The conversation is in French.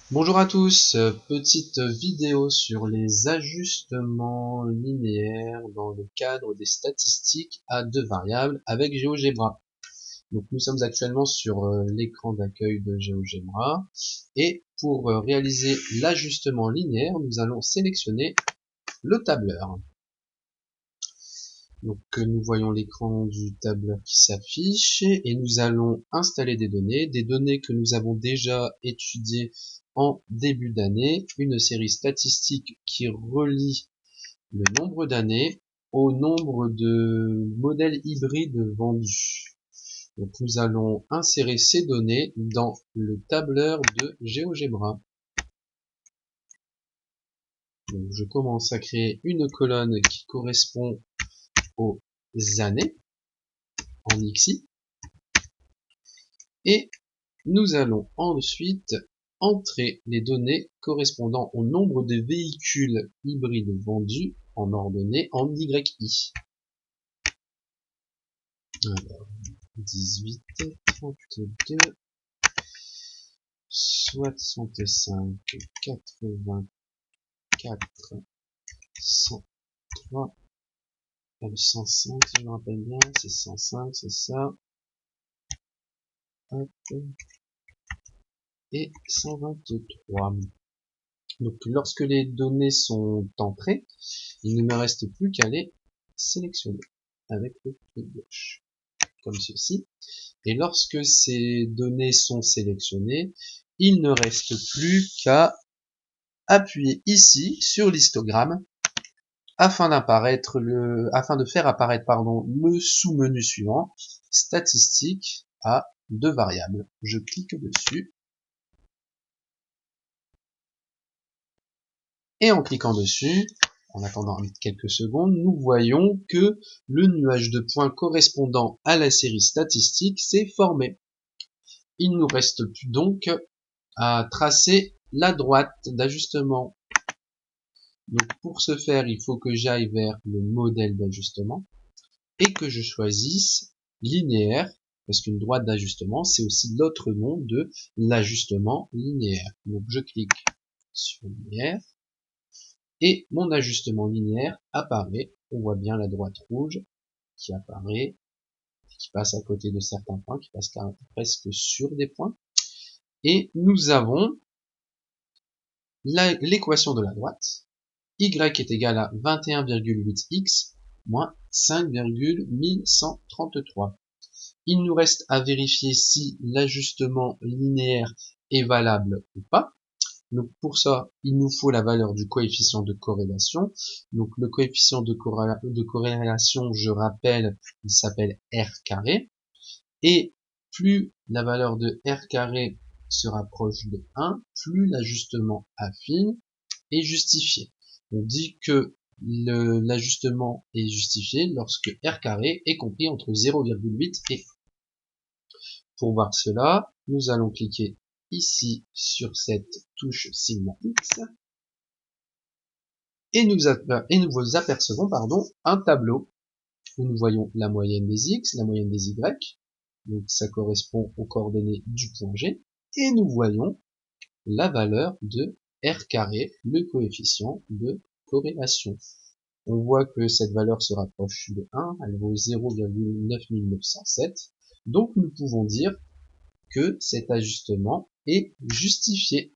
Bonjour à tous, petite vidéo sur les ajustements linéaires dans le cadre des statistiques à deux variables avec GeoGebra. Donc nous sommes actuellement sur l'écran d'accueil de GeoGebra et pour réaliser l'ajustement linéaire, nous allons sélectionner le tableur. Donc nous voyons l'écran du tableur qui s'affiche et nous allons installer des données que nous avons déjà étudiées en début d'année, une série statistique qui relie le nombre d'années au nombre de modèles hybrides vendus. Donc nous allons insérer ces données dans le tableur de GeoGebra. Donc je commence à créer une colonne qui correspond aux années en XY et nous allons ensuite entrer les données correspondant au nombre de véhicules hybrides vendus en ordonnée en YI. Alors, 18, 32, 65, 84, 103, 105, si je me rappelle bien, c'est 105, c'est ça. Hop. Et 123. Donc lorsque les données sont entrées, il ne me reste plus qu'à les sélectionner avec le clic gauche, comme ceci. Et lorsque ces données sont sélectionnées, il ne reste plus qu'à appuyer ici sur l'histogramme afin de faire apparaître le sous-menu suivant, statistiques à deux variables. Je clique dessus. Et en cliquant dessus, en attendant quelques secondes, nous voyons que le nuage de points correspondant à la série statistique s'est formé. Il nous reste plus donc à tracer la droite d'ajustement. Donc pour ce faire, il faut que j'aille vers le modèle d'ajustement et que je choisisse linéaire, parce qu'une droite d'ajustement, c'est aussi l'autre nom de l'ajustement linéaire. Donc je clique sur linéaire. Et mon ajustement linéaire apparaît. On voit bien la droite rouge qui apparaît, qui passe à côté de certains points, qui passe presque sur des points. Et nous avons l'équation de la droite. Y est égal à 21,8x moins 5,1133. Il nous reste à vérifier si l'ajustement linéaire est valable ou pas. Donc pour ça, il nous faut la valeur du coefficient de corrélation. Donc le coefficient de corrélation, je rappelle, il s'appelle R carré. Et plus la valeur de R carré se rapproche de 1, plus l'ajustement affine est justifié. On dit que l'ajustement est justifié lorsque R carré est compris entre 0,8 et 1. Pour voir cela, nous allons cliquer ici sur cette touche signe X et nous apercevons un tableau où nous voyons la moyenne des X, la moyenne des Y, donc ça correspond aux coordonnées du point G, et nous voyons la valeur de R carré, le coefficient de corrélation. On voit que cette valeur se rapproche de 1, elle vaut 0,9907, donc nous pouvons dire que cet ajustement est justifié.